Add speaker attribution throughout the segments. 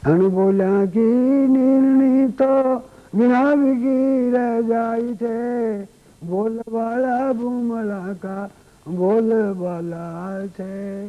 Speaker 1: हन बोलिया की नीलनी तो बिना बिकी रह जाई थे, बोल वाला बुमला का बोल वाला छे,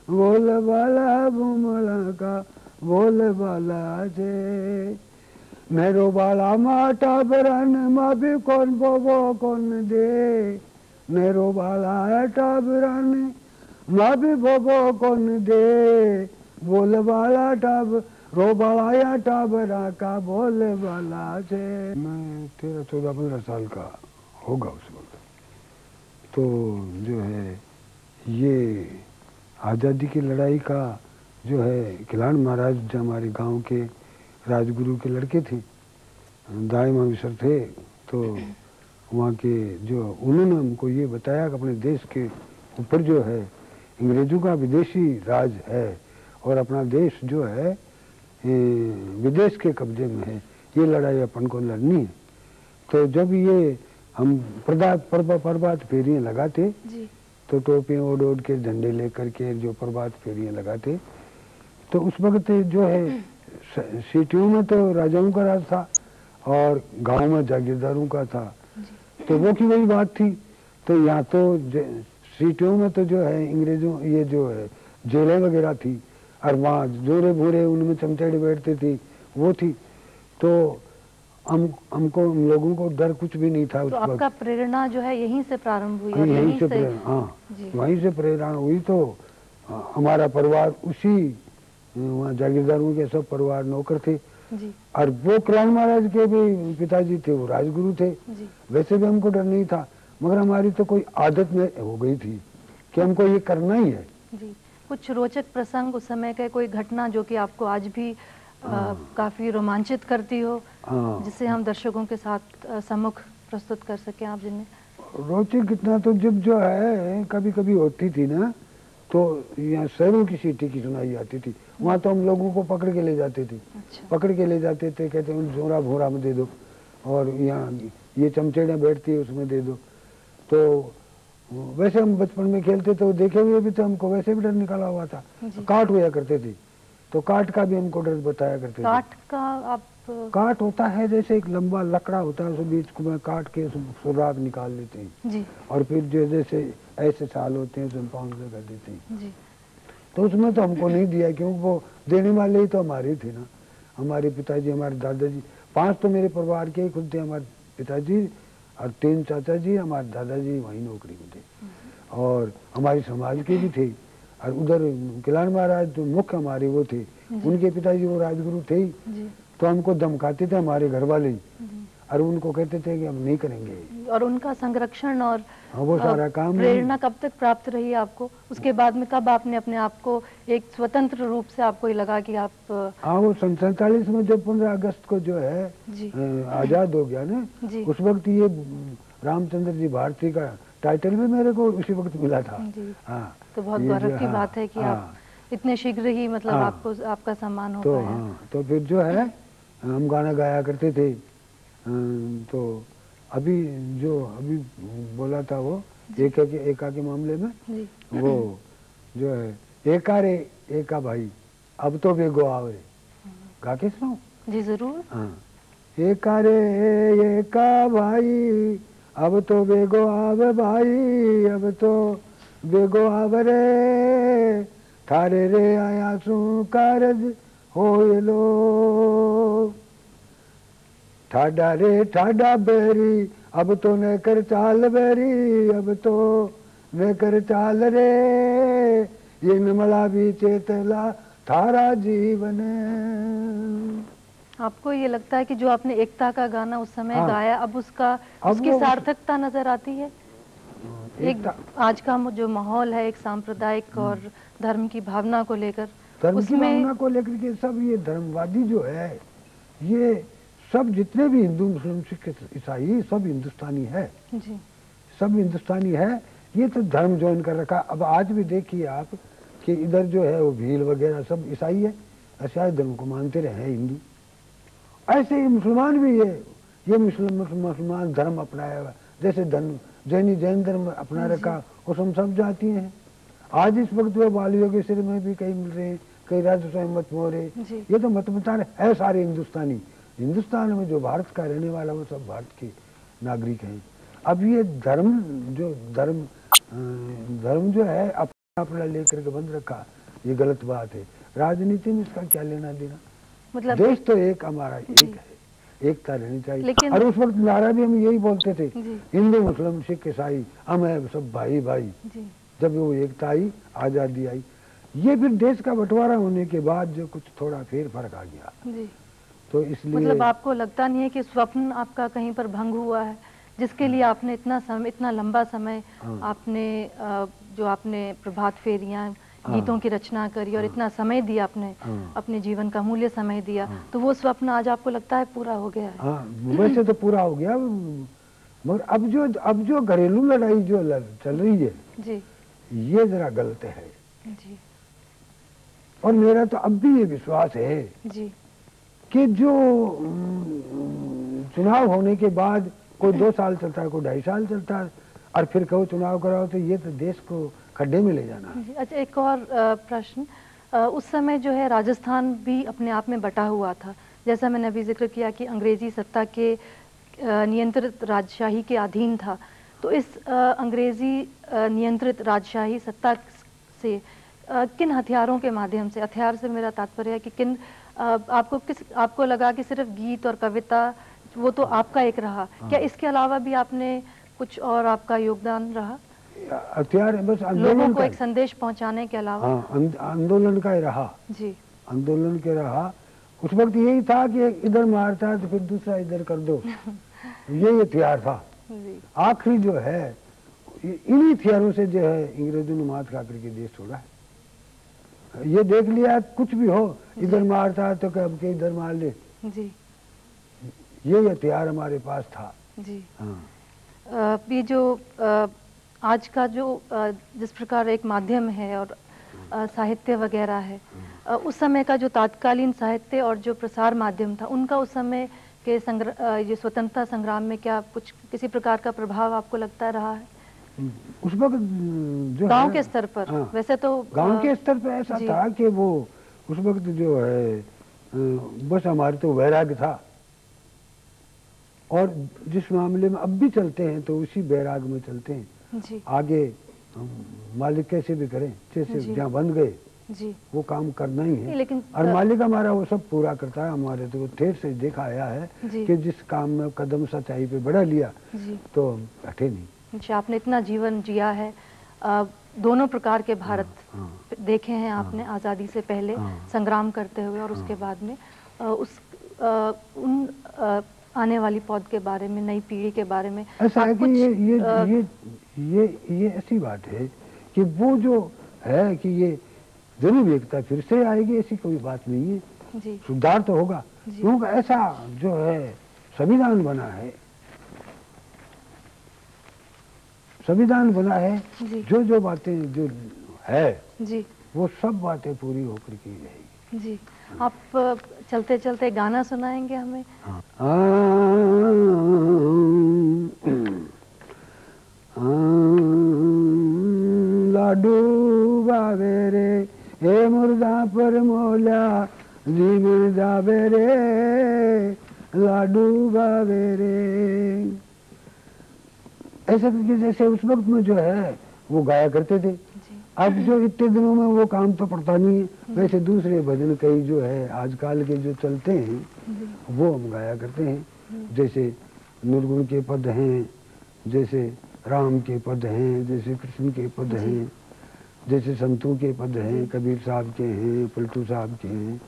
Speaker 1: बोल वाला बुमला का बोल वाला छे। मेरो बाला माटा बरन मा भी कौन बोबो कौन दे, मेरो बाला टाबरन मा भी बोबो कौन दे, बोल वाला टाब रो बाला टाबरा का बोल वाला छे। मैं 13-14-15 साल का होगा उस वक्त। तो जो है ये आज़ादी की लड़ाई का जो है खिलाड़ महाराज जो हमारे गांव के राजगुरु के लड़के थे, दाई माविसर थे, तो वहाँ के जो उन्होंने हमको ये बताया कि अपने देश के ऊपर जो है अंग्रेजों का विदेशी राज है और अपना देश जो है विदेश के कब्जे में है, ये लड़ाई अपन को लड़नी है। तो जब ये हम प्रभात फेरियाँ लगाते तो टोपियाँ ओढ़ ओढ़ के झंडे लेकर के जो प्रभात फेरियाँ लगाते, तो उस वक्त जो है सिटियों में तो राजाओं का राज था और गांव में जागीरदारों का था, तो वो की वही बात थी। तो यहाँ तो सिटियों में तो जो है अंग्रेजों ये जो है जेलें वगैरह थी और वहाँ जोरे भूरे उनमें चमचेड़े बैठते थे, वो थी। तो हमको हम लोगों को डर कुछ भी नहीं था।
Speaker 2: तो आपका प्रेरणा जो है यहीं से प्रारंभ हुई?
Speaker 1: यहीं से हाँ, वहीं से प्रेरणा हुई। तो हमारा परिवार उसी वहाँ जागीरदारों के सब परिवार नौकर थे
Speaker 2: जी।
Speaker 1: और वो खिलाड़ महाराज के भी पिताजी थे, वो राजगुरु थे
Speaker 2: जी।
Speaker 1: वैसे भी हमको डर नहीं था, मगर हमारी तो कोई आदत में हो गई थी कि हमको ये करना ही है
Speaker 2: जी। कुछ रोचक प्रसंग उस समय का, कोई घटना जो कि आपको आज भी काफी रोमांचित करती हो, जिसे हम दर्शकों के साथ सम्मुख प्रस्तुत कर सकें आप जिन्हें?
Speaker 1: रोचक घटना तो जब जो है कभी कभी होती थी ना, तो यहाँ शहरों की सीटी की सुनाई आती थी, वहाँ तो हम लोगों को पकड़ के ले जाते थे। अच्छा। पकड़ के ले जाते थे, कहते हैं जोरा भोरा में दे दो और यहाँ ये चमचेड़ियाँ बैठती है उसमें दे दो। तो वैसे हम बचपन में खेलते तो देखे हुए भी तो हमको वैसे भी डर निकाला हुआ था। काट हुआ करते थे तो काट का भी हमको डर बताया करते थे।
Speaker 2: काट का आप?
Speaker 1: काट होता है जैसे एक लंबा लकड़ा होता है, उस बीच में काट के सुराग निकाल लेते हैं जी। और फिर जो जैसे ऐसे साल होते हैं उसमें पाउंड से कर देते हैं जी। तो उसमें तो हमको नहीं दिया क्योंकि वो देने वाले ही तो हमारे थे ना, हमारे पिताजी, हमारे दादाजी। 5 तो मेरे परिवार के ही खुद थे, हमारे पिताजी और 3 चाचा जी, हमारे दादाजी वहीं नौकरी में थे और हमारी समाज के भी थे। और उधर खिलाड़ महाराज जो मुख्य हमारे वो थे, उनके पिताजी वो राजगुरु थे, तो हमको धमकाते थे हमारे घर वाले और उनको कहते थे कि हम नहीं करेंगे।
Speaker 2: और उनका संरक्षण और
Speaker 1: वो सारा काम
Speaker 2: प्रेरणा कब तक प्राप्त रही आपको? उसके बाद में कब आपने अपने आप को एक स्वतंत्र रूप से आपको ये लगा कि आप?
Speaker 1: हाँ, वो 47 में जब 15 अगस्त को जो है आजाद हो गया ना, उस वक्त ये रामचंद्र जी भारती का टाइटल भी मेरे को उसी वक्त मिला था। हाँ,
Speaker 2: तो बहुत गौरव की बात है कि आप इतने शीघ्र ही मतलब आपको आपका सम्मान हो पाया।
Speaker 1: हाँ, तो फिर जो है हम गाना गाया करते थे। तो अभी जो अभी बोला था वो एका के मामले में वो जो है एका रे एका भाई अब तो बेगो आवे, गा के सुनाओ?
Speaker 2: जी जरूर।
Speaker 1: हाँ, एका रे एका भाई अब तो बेगो आवे भाई, अब तो बेगो आवे रे, थारे रे आया सू कारज होए लो, ठाडा रे ठाडा बेरी अब तो न कर चाल बेरी, अब तो न कर चाल रे, ये नमला भी चेतला थारा जीवन।
Speaker 2: आपको ये लगता है कि जो आपने एकता का गाना उस समय गाया, अब उसकी सार्थकता नजर आती है? एक आज का जो माहौल है एक सांप्रदायिक और धर्म की भावना को लेकर,
Speaker 1: धर्म की भावना को लेकर के सब ये धर्मवादी जो है, ये सब जितने भी हिंदू मुस्लिम सिख ईसाई सब हिंदुस्तानी है जी। सब हिंदुस्तानी है, ये तो धर्म ज्वाइन कर रखा। अब आज भी देखिए आप कि इधर जो है वो भील वगैरह सब ईसाई है, ईसाई धर्म को मानते रहे हिंदू। ऐसे ही मुसलमान भी है, ये मुसलमान धर्म अपनाया हुआ, जैसे जैन धर्म अपना रखा, वो सब जाती हैं। आज इस वक्त वो बालियों के सिर में भी कहीं मिल रहे हैं, कई राजा स्वयं मत मोरे, ये तो मतमतान है सारे हिंदुस्तानी। हिंदुस्तान में जो भारत का रहने वाला वो सब भारत के नागरिक हैं। अब ये धर्म जो है अपना लेकर के बंद रखा, ये गलत बात है। राजनीति में इसका क्या लेना देना, मतलब देश तो एक हमारा एक है, एकता रहनी चाहिए। और उस वक्त नारा भी हम यही बोलते थे, हिंदू मुस्लिम सिख ईसाई हम है सब भाई भाई। जब वो एकता आई, आजादी आई, ये फिर देश का बंटवारा होने के बाद जो कुछ थोड़ा फेर फर्क आ गया। तो इसलिए
Speaker 2: मतलब आपको लगता नहीं है कि स्वप्न आपका कहीं पर भंग हुआ है, जिसके लिए आपने इतना लंबा समय आपने जो आपने प्रभात फेरियां गीतों की रचना करी और इतना समय दिया आपने, अपने जीवन का मूल्य समय दिया, तो वो स्वप्न आज आपको लगता है पूरा हो गया है?
Speaker 1: हाँ, वैसे तो पूरा हो गया, मगर अब जो घरेलू लड़ाई जो चल रही है जी, ये जरा गलत है जी। और मेरा तो अब भी ये विश्वास है जी कि जो चुनाव होने के बाद कोई 2 साल चलता है, कोई 2.5 साल चलता है, और फिर कहो चुनाव कराओ, तो ये तो देश को खड्डे में ले जाना है।
Speaker 2: अच्छा, एक और प्रश्न, उस समय जो है राजस्थान भी अपने आप में बटा हुआ था, जैसा मैंने अभी जिक्र किया कि अंग्रेजी सत्ता के नियंत्रित राजशाही के अधीन था। तो इस अंग्रेजी नियंत्रित राजशाही सत्ता से किन हथियारों के माध्यम से, हथियार से मेरा तात्पर्य है कि किन आपको लगा कि सिर्फ गीत और कविता वो तो आपका एक रहा, क्या इसके अलावा भी आपने कुछ और आपका योगदान रहा?
Speaker 1: हथियार बस
Speaker 2: लोगों को एक संदेश पहुंचाने के अलावा?
Speaker 1: आंदोलन का ही रहा जी, आंदोलन के रहा। उस वक्त यही था कि इधर मारता तो फिर दूसरा इधर कर दो, यही हथियार था। आखिरी जो है इन्हीं हथियारों से जो है अंग्रेजों ने मात खा करके देश छोड़ा है। ये देख लिया कुछ भी हो, इधर मारता तो कब के इधर मार ले जी, ये हथियार हमारे पास था जी। हाँ,
Speaker 2: ये जो आज का जो जिस प्रकार एक माध्यम है और साहित्य वगैरह है, उस समय का जो तत्कालीन साहित्य और जो प्रसार माध्यम था, उनका उस समय के ये स्वतंत्रता संग्राम में क्या कुछ किसी प्रकार का प्रभाव आपको लगता रहा है?
Speaker 1: उस वक्त जो
Speaker 2: गांव के स्तर पर, हाँ, वैसे तो
Speaker 1: गांव के स्तर पर ऐसा था कि वो उस वक्त जो है बस हमारे तो वैराग्य था, और जिस मामले में अब भी चलते हैं तो उसी वैराग्य में चलते हैं जी। आगे मालिक कैसे भी करें, जैसे जहाँ बंद गए जी, वो काम करना ही है, लेकिन और मालिक हमारा वो सब पूरा करता है। हमारे तो ठेर से देखा आया है कि जिस काम में कदम सच्चाई पे बढ़ा लिया तो हटे नहीं।
Speaker 2: अच्छा, आपने इतना जीवन जिया है, दोनों प्रकार के भारत देखे हैं आपने, आज़ादी से पहले संग्राम करते हुए और उसके बाद में उन आने वाली पौध के बारे में, नई पीढ़ी के बारे में
Speaker 1: ऐसा है कि ये ऐसी बात है कि वो जो है कि ये जरूर एकता फिर से आएगी, ऐसी कोई बात नहीं है जी। सुधार तो होगा, क्योंकि ऐसा जो है संविधान बना है, संविधान बना है, जो जो बातें जो है जी, वो सब बातें पूरी होकर की रहेगी
Speaker 2: जी। आप चलते चलते गाना सुनाएंगे हमें?
Speaker 1: लाडू बाबे रे हे मुर्दा पर मोला जी मुर्दा बेरे, लाडू बाबे रे, ऐसा जैसे उस वक्त में जो है वो गाया करते थे। अब जो इतने दिनों में वो काम तो पड़ता नहीं है, वैसे दूसरे भजन कई जो है आजकल के जो चलते हैं वो हम गाया करते हैं। जैसे निर्गुण के पद हैं, जैसे राम के पद हैं, जैसे कृष्ण के पद हैं, जैसे संतों के पद हैं, कबीर साहब के हैं, पलटू साहब के हैं,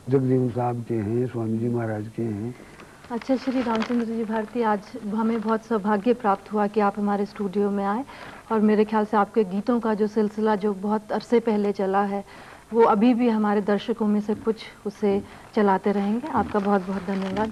Speaker 1: जगदीव साहब के हैं, स्वामी जी महाराज के हैं।
Speaker 2: अच्छा, श्री रामचंद्र जी भारती, आज हमें बहुत सौभाग्य प्राप्त हुआ कि आप हमारे स्टूडियो में आए, और मेरे ख्याल से आपके गीतों का जो सिलसिला जो बहुत अरसे पहले चला है, वो अभी भी हमारे दर्शकों में से कुछ उसे चलाते रहेंगे। आपका बहुत बहुत धन्यवाद।